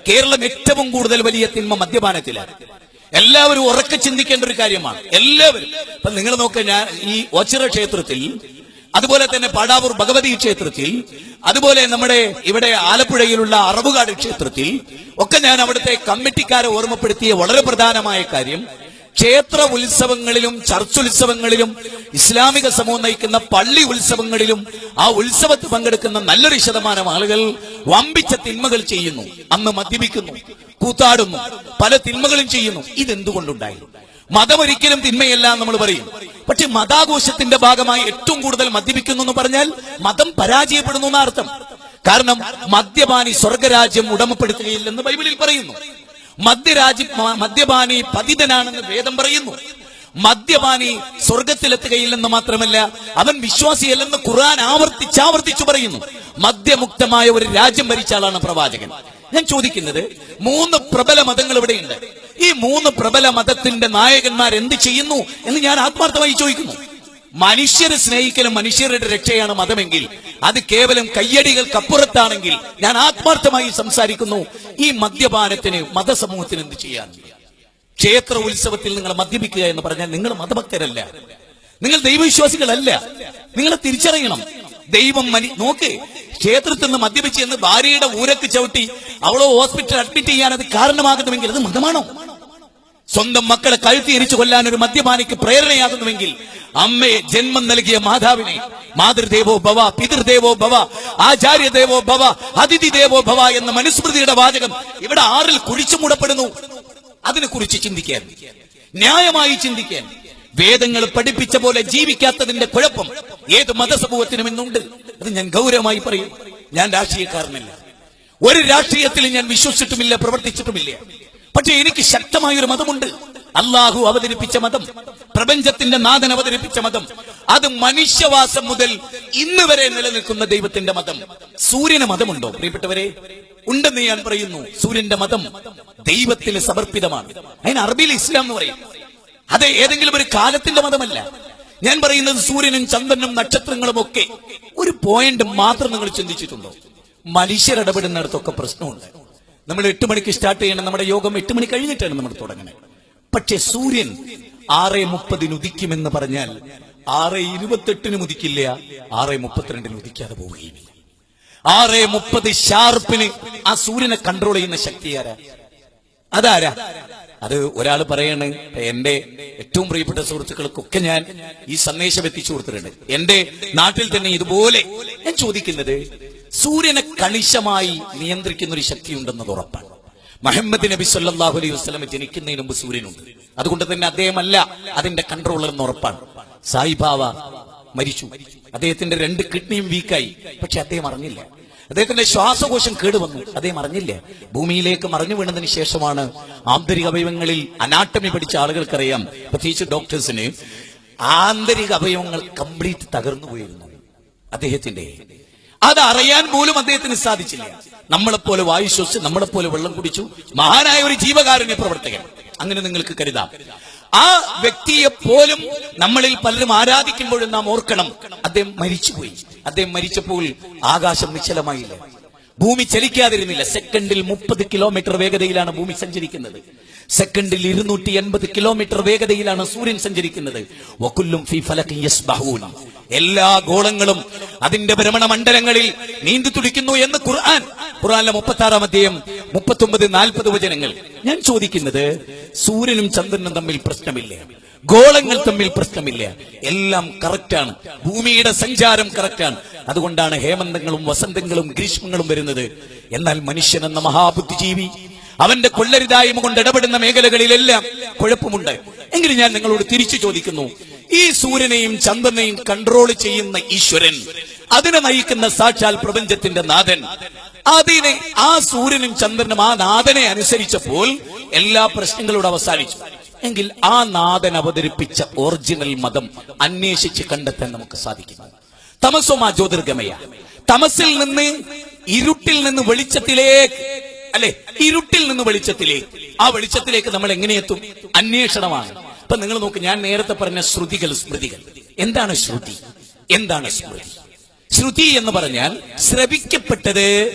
കേരളം ഏറ്റവും കൂടുതൽ വലിയ തിന്മ മദ്യപാനത്തിലാണ്. എല്ലാവരും ഉറക്കെ ചിന്തിക്കേണ്ട ഒരു കാര്യമാണ്. എല്ലാവരും ഇപ്പൊ നിങ്ങൾ നോക്കുക, ഞാൻ ഈ ഓച്ചിറ ക്ഷേത്രത്തിൽ, അതുപോലെ തന്നെ പാടാവൂർ ഭഗവതി ക്ഷേത്രത്തിൽ, അതുപോലെ നമ്മുടെ ഇവിടെ ആലപ്പുഴയിലുള്ള അറവുകാട് ക്ഷേത്രത്തിൽ ഒക്കെ ഞാൻ അവിടുത്തെ കമ്മിറ്റിക്കാരെ ഓർമ്മപ്പെടുത്തിയ വളരെ പ്രധാനമായ കാര്യം, ക്ഷേത്ര ഉത്സവങ്ങളിലും ചർച്ചുത്സവങ്ങളിലും ഇസ്ലാമിക സമൂഹം നയിക്കുന്ന പള്ളി ഉത്സവങ്ങളിലും ആ ഉത്സവത്തിൽ പങ്കെടുക്കുന്ന നല്ലൊരു ശതമാനം ആളുകൾ വമ്പിച്ച തിന്മകൾ ചെയ്യുന്നു. അന്ന് മദ്യപിക്കുന്നു, കൂത്താടുന്നു, പല തിന്മകളും ചെയ്യുന്നു. ഇതെന്തുകൊണ്ടുണ്ടായി? മതം ഒരിക്കലും തിന്മയല്ല നമ്മൾ പറയും. പക്ഷെ മതാഘോഷത്തിന്റെ ഭാഗമായി ഏറ്റവും കൂടുതൽ മദ്യപിക്കുന്നു എന്ന് പറഞ്ഞാൽ മതം പരാജയപ്പെടുന്നു എന്ന അർത്ഥം. കാരണം മദ്യപാനി സ്വർഗരാജ്യം ഉടമപ്പെടുത്തുകയില്ലെന്ന് ബൈബിളിൽ പറയുന്നു. മദ്യപാനി പതിതനാണെന്ന് വേദം പറയുന്നു. മദ്യപാനി സ്വർഗത്തിലെത്തുകയില്ലെന്ന് മാത്രമല്ല, അവൻ വിശ്വാസിയല്ലെന്ന് ഖുർആൻ ആവർത്തിച്ചു പറയുന്നു. മദ്യമുക്തമായ ഒരു രാജ്യം ഭരിച്ച ആളാണ് പ്രവാചകൻ. ഞാൻ ചോദിക്കുന്നത്, 3 പ്രബല മതങ്ങൾ ഇവിടെയുണ്ട്. ഈ 3 പ്രബല മതത്തിന്റെ നായകന്മാർ എന്ത് ചെയ്യുന്നു എന്ന് ഞാൻ ആത്മാർത്ഥമായി ചോദിക്കുന്നു. മനുഷ്യരെ സ്നേഹിക്കലും മനുഷ്യരുടെ രക്ഷയാണ് മതമെങ്കിൽ, അത് കേവലം കയ്യടികൾക്കപ്പുറത്താണെങ്കിൽ ഞാൻ ആത്മാർത്ഥമായി സംസാരിക്കുന്നു, ഈ മദ്യപാനത്തിന് മതസമൂഹത്തിന് എന്ത് ചെയ്യാൻ? ക്ഷേത്ര ഉത്സവത്തിൽ നിങ്ങൾ മദ്യപിക്കുക എന്ന് പറഞ്ഞാൽ നിങ്ങൾ മതഭക്തരല്ല, നിങ്ങൾ ദൈവവിശ്വാസികളല്ല. നിങ്ങളെ തിരിച്ചറിയണം. ദൈവം നോക്ക്, ക്ഷേത്രത്തിൽ നിന്ന് മദ്യപിച്ച് എന്ന് ഭാര്യയുടെ ഊരക്ക് ചവിട്ടി അവളോ ഹോസ്പിറ്റലിൽ അഡ്മിറ്റ് ചെയ്യാൻ അത് കാരണമാകുന്നുവെങ്കിൽ അത് മതമാണോ? സ്വന്തം മക്കളെ കഴുത്തി എരിച്ചു കൊല്ലാൻ ഒരു മദ്യപാനിക്ക് പ്രേരണയാകുന്നുവെങ്കിൽ, അമ്മയെ ജന്മം നൽകിയ മാതാവിനെ മാതൃദേവോ ഭവ, പിതൃദേവോ ഭവ, ആചാര്യദേവോ ഭവ, അതിഥി ദേവോ ഭവ എന്ന മനുസ്മൃതിയുടെ വാചകം ഇവിടെ 6 കുഴിച്ചു മൂടപ്പെടുന്നു. അതിനെക്കുറിച്ച് ചിന്തിക്കാൻ, ന്യായമായി ചിന്തിക്കാൻ, വേദങ്ങൾ പഠിപ്പിച്ച പോലെ ജീവിക്കാത്തതിന്റെ കുഴപ്പം ഏത് മതസമൂഹത്തിനും ഇന്നുണ്ട്. അത് ഞാൻ ഗൗരവമായി പറയും. ഞാൻ രാഷ്ട്രീയക്കാരനല്ല, ഒരു രാഷ്ട്രീയത്തിൽ ഞാൻ വിശ്വസിച്ചിട്ടുമില്ല, പ്രവർത്തിച്ചിട്ടുമില്ല. പക്ഷെ എനിക്ക് ശക്തമായൊരു മതമുണ്ട്. അള്ളാഹു അവതരിപ്പിച്ച മതം, പ്രപഞ്ചത്തിന്റെ നാഥൻ അവതരിപ്പിച്ച മതം, അത് മനുഷ്യവാസം മുതൽ ഇന്ന് വരെ നിലനിൽക്കുന്ന ദൈവത്തിന്റെ മതം. സൂര്യന് മതമുണ്ടോ പ്രിയപ്പെട്ടവരെ? ഉണ്ടെന്ന് ഞാൻ പറയുന്നു. സൂര്യന്റെ മതം ദൈവത്തിന് സമർപ്പിതമാണ്. അതിന് അറബിയിൽ ഇസ്ലാം എന്ന് പറയും. അത് ഏതെങ്കിലും ഒരു കാലത്തിന്റെ മതമല്ല. ഞാൻ പറയുന്നത് സൂര്യനും ചന്ദ്രനും നക്ഷത്രങ്ങളും ഒക്കെ ഒരു പോയിന്റ് മാത്രം നിങ്ങൾ ചിന്തിച്ചിട്ടുണ്ടോ? മനുഷ്യരിടപെടുന്നിടത്തൊക്കെ പ്രശ്നമുണ്ട്. നമ്മൾ 8 മണിക്ക് സ്റ്റാർട്ട് ചെയ്യണം, നമ്മുടെ യോഗം 8 മണി കഴിഞ്ഞിട്ടാണ് നമ്മൾ തുടങ്ങുന്നത്. പക്ഷെ സൂര്യൻ 6:30 ഉദിക്കുമെന്ന് പറഞ്ഞാൽ 6:28 ഉദിക്കില്ല, 6:32 ഉദിക്കാതെ പോവുകയില്ല. 6:30 ഷാർപ്പിന് ആ സൂര്യനെ കൺട്രോൾ ചെയ്യുന്ന ശക്തി ആരാ? അതാരാ? അത് ഒരാൾ പറയാണ്. എന്റെ ഏറ്റവും പ്രിയപ്പെട്ട സുഹൃത്തുക്കൾക്കൊക്കെ ഞാൻ ഈ സന്ദേശം എത്തിച്ചു കൊടുത്തിട്ടുണ്ട്. എന്റെ നാട്ടിൽ തന്നെ ഇതുപോലെ. ഞാൻ ചോദിക്കുന്നത്, സൂര്യനെ കണിശമായി നിയന്ത്രിക്കുന്ന ഒരു ശക്തി ഉണ്ടെന്നത് ഉറപ്പാണ്. മുഹമ്മദ് നബി സല്ലല്ലാഹു അലൈഹി വസല്ലം ജനിക്കുന്നതിന് മുമ്പ് സൂര്യനുണ്ട്. അതുകൊണ്ട് തന്നെ അദ്ദേഹമല്ല അതിന്റെ കൺട്രോളർ എന്ന് ഉറപ്പാണ്. സായിബാബ മരിച്ചു, അദ്ദേഹത്തിന്റെ 2 കിഡ്നിയും വീക്കായി. പക്ഷെ അദ്ദേഹം അറിഞ്ഞില്ല. അദ്ദേഹത്തിന്റെ ശ്വാസകോശം കേടുവന്നു, അദ്ദേഹം അറിഞ്ഞില്ല. ഭൂമിയിലേക്ക് മറിഞ്ഞു വീണതിന് ശേഷമാണ് ആന്തരിക അവയവങ്ങളിൽ അനാട്ടമി പഠിച്ച ആളുകൾക്കറിയാം, പ്രത്യേകിച്ച് ഡോക്ടേഴ്സിന്, ആന്തരിക അവയവങ്ങൾ കംപ്ലീറ്റ് തകർന്നു പോയിരുന്നു അദ്ദേഹത്തിന്റെ. അത് അറിയാൻ പോലും അദ്ദേഹത്തിന് സാധിച്ചില്ല. നമ്മളെപ്പോലെ വായു ശ്വസിച്ച്, നമ്മളെപ്പോലെ വെള്ളം കുടിച്ചു, മഹാനായ ഒരു ജീവകാരുണ്യ പ്രവർത്തകൻ, അങ്ങനെ നിങ്ങൾക്ക് കരുതാം. ആ വ്യക്തിയെ പോലും നമ്മളിൽ പലരും ആരാധിക്കുമ്പോഴും നാം ഓർക്കണം, അദ്ദേഹം മരിച്ചുപോയി. അദ്ദേഹം മരിച്ചപ്പോൾ ആകാശം നിശ്ചലമായില്ല, ഭൂമി ചലിക്കാതിരുന്നില്ല. സെക്കൻഡിൽ 30 കിലോമീറ്റർ വേഗതയിലാണ് ഭൂമി സഞ്ചരിക്കുന്നത്. സെക്കൻഡിൽ 280 കിലോമീറ്റർ വേഗതയിലാണ് സൂര്യൻ സഞ്ചരിക്കുന്നത്. വകുല്ലും ഫീ ഫലകിൻ യസ്ബഹൂൻ, എല്ലാ ഗോളങ്ങളും അതിന്റെ ഭ്രമണ മണ്ഡലങ്ങളിൽ നീന്തി തുടിക്കുന്നു എന്ന് ഖുർആനിലെ 36-ാം അധ്യായം 39-40 വചനങ്ങൾ. ഞാൻ ചോദിക്കുന്നത്, സൂര്യനും ചന്ദ്രനും തമ്മിൽ പ്രശ്നമില്ല, ഗോളങ്ങൾ തമ്മിൽ പ്രശ്നമില്ല, എല്ലാം കറക്റ്റാണ്. ഭൂമിയുടെ സഞ്ചാരം കറക്റ്റാണ്. അതുകൊണ്ടാണ് ഹേമന്തങ്ങളും വസന്തങ്ങളും ഗ്രീഷ്മങ്ങളും വരുന്നത്. എന്നാൽ മനുഷ്യൻ എന്ന മഹാബുദ്ധിജീവി അവന്റെ കൊള്ളരുതായ്മ കൊണ്ട് ഇടപെടുന്ന മേഖലകളിലെല്ലാം കുഴപ്പമുണ്ട്. എങ്കിലും ഞാൻ നിങ്ങളോട് തിരിച്ചു ചോദിക്കുന്നു, ഈ സൂര്യനെയും ചന്ദ്രനെയും കൺട്രോൾ ചെയ്യുന്ന ഈശ്വരൻ, അതിനെ നയിക്കുന്ന സാക്ഷാൽ പ്രപഞ്ചത്തിന്റെ നാഥൻ, അതിനെ ആ സൂര്യനും ചന്ദ്രനും ആ നാഥനെ അനുസരിച്ചപ്പോൾ എല്ലാ പ്രശ്നങ്ങളോട് അവസാനിച്ചു. എങ്കിൽ ആ നാഥൻ അവതരിപ്പിച്ച ഒറിജിനൽ മതം അന്വേഷിച്ച് കണ്ടെത്താൻ നമുക്ക് സാധിക്കും. തമസോമാ ജ്യോതിർഗമയ, തമസിൽ നിന്ന് ഇരുട്ടിൽ നിന്ന് വെളിച്ചത്തിലേക്ക്, അല്ലെ, ഇരുട്ടിൽ നിന്ന് വെളിച്ചത്തിലേക്ക്. ആ വെളിച്ചത്തിലേക്ക് നമ്മൾ എങ്ങനെയെത്തും? അന്വേഷണമാണ്. അപ്പൊ നിങ്ങൾ നോക്ക്, ഞാൻ നേരത്തെ പറഞ്ഞ ശ്രുതികൾ, സ്മൃതികൾ. എന്താണ് ശ്രുതി? എന്താണ് സ്മൃതി? ശ്രുതി എന്ന് പറഞ്ഞാൽ ശ്രവിക്കപ്പെട്ടത്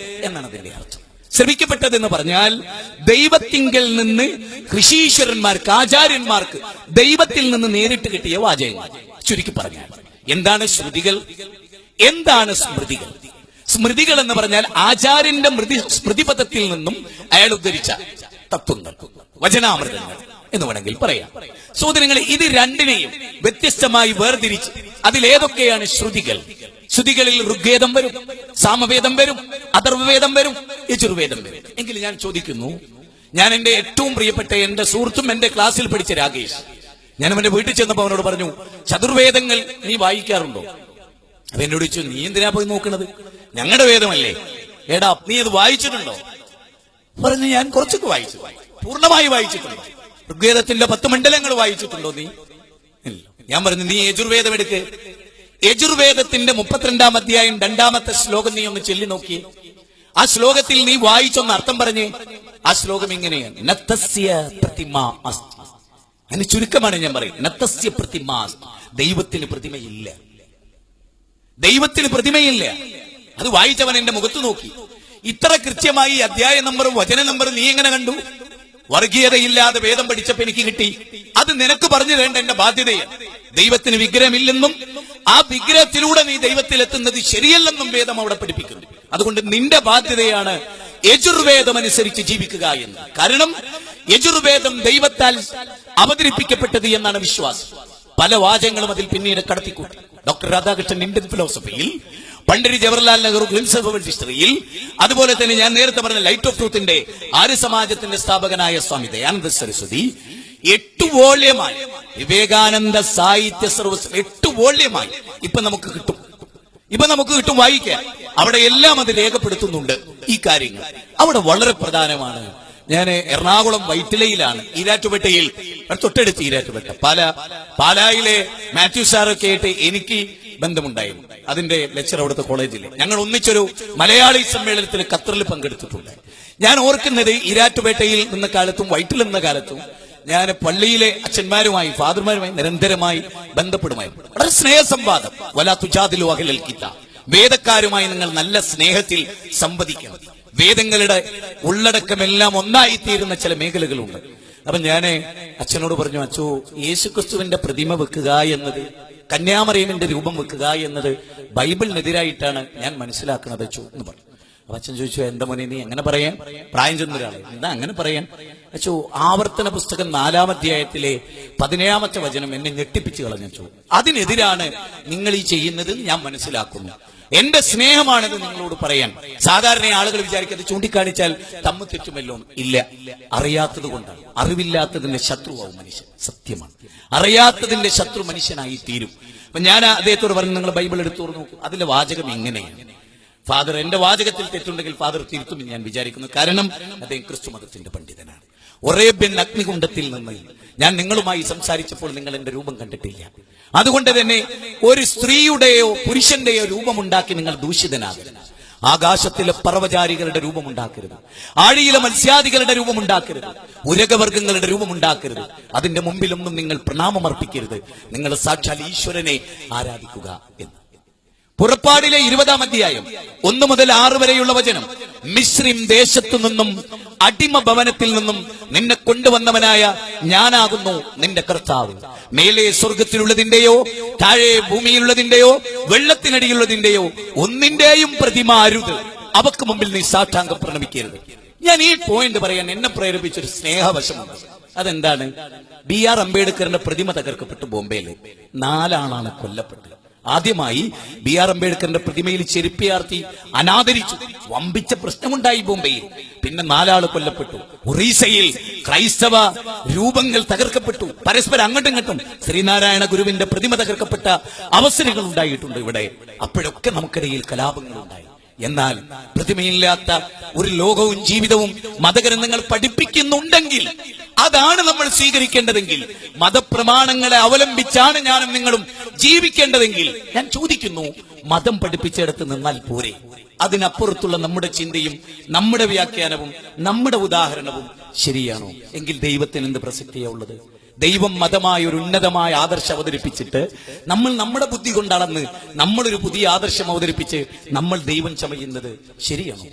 എന്നാണ് അതിന്റെ അർത്ഥം. ശ്രമിക്കപ്പെട്ടതെന്ന് പറഞ്ഞാൽ ദൈവത്തിങ്കൽ നിന്ന് ഋഷീശ്വരന്മാർക്ക്, ആചാര്യന്മാർക്ക് ദൈവത്തിൽ നിന്ന് നേരിട്ട് കിട്ടിയ വാചകങ്ങൾ. ചുരുക്കി പറഞ്ഞാൽ എന്താണ് ശ്രുതികൾ, എന്താണ് സ്മൃതികൾ? സ്മൃതികൾ എന്ന് പറഞ്ഞാൽ ആചാര്യന്റെ സ്മൃതിപഥത്തിൽ നിന്നും അയാൾ ഉദ്ധരിച്ച തത്വങ്ങൾ, വചനാമൃതങ്ങൾ എന്ന് വേണമെങ്കിൽ പറയാം. സഹോദരങ്ങളെ, ഇത് രണ്ടിനെയും വ്യത്യസ്തമായി വേർതിരിച്ച് അതിലേതൊക്കെയാണ് ശ്രുതികൾ? ശ്രുതികളിൽ ഋഗ്വേദം വരും, സാമവേദം വരും, അഥർവവേദം വരും, യജുർവേദം വരും. എങ്കിൽ ഞാൻ ചോദിക്കുന്നു, ഞാൻ എന്റെ ഏറ്റവും പ്രിയപ്പെട്ട എന്റെ സുഹൃത്തും എന്റെ ക്ലാസ്സിൽ പഠിച്ച രാകേഷ്, ഞാൻ അവന്റെ വീട്ടിൽ ചെന്നപ്പോ അവനോട് പറഞ്ഞു, ചതുർവേദങ്ങൾ നീ വായിക്കാറുണ്ടോ? അപ്പൊ എന്നോട് ചോദിച്ചു, നീ എന്തിനാ പോയി നോക്കണത്, ഞങ്ങളുടെ വേദമല്ലേ. എടാ, നീ അത് വായിച്ചിട്ടുണ്ടോ? പറഞ്ഞു, ഞാൻ കുറച്ചൊക്കെ വായിച്ചു. പൂർണ്ണമായി വായിച്ചിട്ടുണ്ടോ? ഋഗ്വേദത്തിന്റെ 10 മണ്ഡലങ്ങൾ വായിച്ചിട്ടുണ്ടോ നീ? ഇല്ല. ഞാൻ പറഞ്ഞു, നീ യജുർവേദം എടുക്ക്. യജുർവേദത്തിന്റെ 32-ാം അധ്യായം 2-ാമത്തെ ശ്ലോകം നീ ഒന്ന് ചൊല്ലി നോക്കിയേ. ആ ശ്ലോകത്തിൽ നീ വായിച്ചൊന്ന് അർത്ഥം പറഞ്ഞേ. ആ ശ്ലോകം ഇങ്ങനെയാണ്, നത്തസ്യ പ്രതിമാ അസ്തി. അതിന് ചുരുക്കമാണ് ഞാൻ പറയും, നത്തസ്യ പ്രതിമാ അസ്തി. ദൈവത്തിന് പ്രതിമയില്ല, ദൈവത്തിന് പ്രതിമയില്ല. അത് വായിച്ചവൻ എന്റെ മുഖത്ത് നോക്കി. ഇത്ര കൃത്യമായി അധ്യായ നമ്പറും വചന നമ്പറും നീ എങ്ങനെ കണ്ടു? വർഗീയതയില്ലാതെ വേദം പഠിച്ചപ്പോ എനിക്ക് കിട്ടി. അത് നിനക്ക് പറഞ്ഞു തരേണ്ട എന്റെ ബാധ്യതയാണ്. ദൈവത്തിന് വിഗ്രഹമില്ലെന്നും ആ വിഗ്രഹത്തിലൂടെ നീ ദൈവത്തിലെത്തുന്നത് ശരിയല്ലെന്നും വേദം അവിടെ പഠിപ്പിക്കുന്നു. അതുകൊണ്ട് നിന്റെ ബാധ്യതയാണ് യജുർവേദം അനുസരിച്ച് ജീവിക്കുക എന്ന്. കാരണം യജുർവേദം ദൈവത്താൽ അവതരിപ്പിക്കപ്പെട്ടത് എന്നാണ് വിശ്വാസം. പല വാചകങ്ങളും അതിൽ പിന്നീട് കടത്തിക്കൂട്ടി. ഡോക്ടർ രാധാകൃഷ്ണൻ ഇന്ത്യൻ ഫിലോസഫിയിൽ, Pandit Jawaharlal Nehru glimpses of world ഹിസ്റ്ററിയിൽ, അതുപോലെ തന്നെ ഞാൻ നേരത്തെ പറഞ്ഞ ലൈറ്റ് ഓഫ് ട്രൂത്തിന്റെ ആര്യ സമാജത്തിന്റെ സ്ഥാപകനായ സ്വാമി ദയാനന്ദ സരസ്വതി 8 വോള്യമായി വിവേകാനന്ദ സാഹിത്യ സർവസ്വം 8 വോള്യമായി ഇപ്പൊ നമുക്ക് കിട്ടും വായിക്കാൻ. അവിടെ എല്ലാം അത് രേഖപ്പെടുത്തുന്നുണ്ട്. ഈ കാര്യങ്ങൾ അവിടെ വളരെ പ്രധാനമാണ്. ഞാൻ എറണാകുളം വൈറ്റിലയിലാണ്, ഈരാറ്റുപേട്ടയിൽ തൊട്ടടുത്ത് ഈരാറ്റുപേട്ട, പാലായിലെ മാത്യു സാറൊക്കെ ആയിട്ട് എനിക്ക് ബന്ധമുണ്ടായിരുന്നു. അതിന്റെ ലെക്ചർ അവിടുത്തെ കോളേജിൽ ഞങ്ങൾ ഒന്നിച്ചൊരു മലയാളി സമ്മേളനത്തിൽ ഖത്തറിൽ പങ്കെടുത്തിട്ടുണ്ട്. ഞാൻ ഓർക്കുന്നത് ഈരാറ്റുപേട്ടയിൽ നിന്ന കാലത്തും വൈറ്റിൽ നിന്ന കാലത്തും ഞാൻ പള്ളിയിലെ അച്ഛന്മാരുമായി, ഫാദർമാരുമായി നിരന്തരമായി ബന്ധപ്പെടുമായിരുന്നു. വളരെ സ്നേഹസംവാദം. വലാ തുജാദിലു അഹ്ലൽ കിതാബ്, വേദക്കാരുമായി നിങ്ങൾ നല്ല സ്നേഹത്തിൽ സംവദിക്കണം. വേദങ്ങളുടെ ഉള്ളടക്കമെല്ലാം ഒന്നായിത്തീരുന്ന ചില മേഖലകളുണ്ട്. അപ്പൊ ഞാന് അച്ഛനോട് പറഞ്ഞു, അച്ഛോ, യേശുക്രിസ്തുവിന്റെ പ്രതിമ വെക്കുക എന്നത്, കന്യാമറിയമിന്റെ രൂപം വെക്കുക എന്നത് ബൈബിളിനെതിരായിട്ടാണ് ഞാൻ മനസ്സിലാക്കുന്നത് അച്ഛോ എന്ന് പറഞ്ഞു. അപ്പൊ അച്ഛൻ ചോദിച്ചു, എന്താ മോനെ നീ എങ്ങനെ പറയാൻ? പ്രായം ചെന്നൊരാളെ എന്താ അങ്ങനെ പറയാൻ? അച്ഛോ, ആവർത്തന പുസ്തകം 4-ാം അധ്യായത്തിലെ 17-ാമത്തെ വചനം എന്നെ ഞെട്ടിപ്പിച്ചു കളഞ്ഞു. അതിനെതിരാണ് നിങ്ങൾ ഈ ചെയ്യുന്നത് ഞാൻ മനസ്സിലാക്കുന്നു. എന്റെ സ്നേഹമാണിത് നിങ്ങളോട് പറയാൻ. സാധാരണ ആളുകൾ വിചാരിക്കുന്നത് ചൂണ്ടിക്കാണിച്ചാൽ തമ്മിൽ തെറ്റുമല്ലോ. ഇല്ല, അറിയാത്തത് കൊണ്ടാണ്. അറിവില്ലാത്തതിന്റെ ശത്രുവാകും മനുഷ്യൻ. സത്യമാണ്, അറിയാത്തതിന്റെ ശത്രു മനുഷ്യനായി തീരും. അപ്പൊ ഞാൻ അദ്ദേഹത്തോട് പറഞ്ഞു, നിങ്ങൾ ബൈബിൾ എടുത്തു നോക്കൂ, അതിലെ വാചകം ഇങ്ങനെയാണ്. ഫാദർ, എന്റെ വാചകത്തിൽ തെറ്റുണ്ടെങ്കിൽ ഫാദർ തിരുത്തുമെന്ന് ഞാൻ വിചാരിക്കുന്നു. കാരണം അദ്ദേഹം ക്രിസ്തു മതത്തിന്റെ പണ്ഡിതനാണ്. ഒറേബ്യൻ അഗ്നികുണ്ഡത്തിൽ നിന്ന് ഞാൻ നിങ്ങളുമായി സംസാരിച്ചപ്പോൾ നിങ്ങൾ എന്റെ രൂപം കണ്ടിട്ടില്ല. അതുകൊണ്ട് തന്നെ ഒരു സ്ത്രീയുടെയോ പുരുഷന്റെയോ രൂപമുണ്ടാക്കി നിങ്ങൾ ദൂഷിതനാകരുത്. ആകാശത്തിലെ പർവ്വചാരികളുടെ രൂപമുണ്ടാക്കരുത്. ആഴിയിലെ മത്സ്യാദികളുടെ രൂപമുണ്ടാക്കരുത്. ഉരകവർഗങ്ങളുടെ രൂപമുണ്ടാക്കരുത്. അതിന്റെ മുമ്പിലൊന്നും നിങ്ങൾ പ്രണാമമർപ്പിക്കരുത്. നിങ്ങൾ സാക്ഷാൽ ഈശ്വരനെ ആരാധിക്കുക എന്ന്. പുറപ്പാടിലെ 20-ാം അധ്യായം 1 മുതൽ 6 വരെയുള്ള വചനം, മിസ്രിം ദേശത്തു നിന്നും അടിമ ഭവനത്തിൽ നിന്നും നിന്നെ കൊണ്ടുവന്നവനായ ഞാനാകുന്നു നിന്റെ കർത്താവ്. മേലെ സ്വർഗത്തിലുള്ളതിന്റെയോ താഴെ ഭൂമിയിലുള്ളതിന്റെയോ വെള്ളത്തിനടിയുള്ളതിന്റെയോ ഒന്നിന്റെയും പ്രതിമ അരുത്. അവക്ക് മുമ്പിൽ നീ സാഷ്ടാംഗം പ്രണമിക്കരുത്. ഞാൻ ഈ പോയിന്റ് പറയാൻ എന്നെ പ്രേരിപ്പിച്ചൊരു സ്നേഹവശമുണ്ട്. അതെന്താണ്? BR അംബേദ്കറിന്റെ പ്രതിമ തകർക്കപ്പെട്ടു ബോംബെയിൽ. 4 ആളാണ് കൊല്ലപ്പെട്ടത്. ആദ്യമായി BR അംബേദ്കറിന്റെ പ്രതിമയിൽ ചെരുപ്പിയാർത്തി അനാദരിച്ചു. വമ്പിച്ച പ്രശ്നമുണ്ടായി ബോംബെയിൽ. പിന്നെ 4 ആൾ കൊല്ലപ്പെട്ടു. ഒറീസയിൽ ക്രൈസ്തവ രൂപങ്ങൾ തകർക്കപ്പെട്ടു. പരസ്പരം അങ്ങോട്ടും ഇങ്ങോട്ടും ശ്രീനാരായണ ഗുരുവിന്റെ പ്രതിമ തകർക്കപ്പെട്ട അവസരങ്ങൾ ഉണ്ടായിട്ടുണ്ട് ഇവിടെ. അപ്പോഴൊക്കെ നമുക്കിടയിൽ കലാപങ്ങൾ ഉണ്ടായി. എന്നാൽ പ്രതിമയില്ലാത്ത ഒരു ലോകവും ജീവിതവും മതഗ്രന്ഥങ്ങൾ പഠിപ്പിക്കുന്നുണ്ടെങ്കിൽ അതാണ് നമ്മൾ സ്വീകരിക്കേണ്ടതെങ്കിൽ, മതപ്രമാണങ്ങളെ അവലംബിച്ചാണ് ഞാനും നിങ്ങളും ജീവിക്കേണ്ടതെങ്കിൽ, ഞാൻ ചോദിക്കുന്നു, മതം പഠിപ്പിച്ചിടത്ത് നിന്നാൽ പോരെ? അതിനപ്പുറത്തുള്ള നമ്മുടെ ചിന്തയും നമ്മുടെ വ്യാഖ്യാനവും നമ്മുടെ ഉദാഹരണവും ശരിയാണോ? എങ്കിൽ ദൈവത്തിന് എന്ത് പ്രസക്തിയാ ഉള്ളത്? ദൈവം മതമായ ഒരു ഉന്നതമായ ആദർശം അവതരിപ്പിച്ചിട്ട് നമ്മൾ നമ്മുടെ ബുദ്ധി കൊണ്ടളന്ന് നമ്മളൊരു പുതിയ ആദർശം അവതരിപ്പിച്ച് നമ്മൾ ദൈവം ചമയുന്നത് ശരിയാണോ?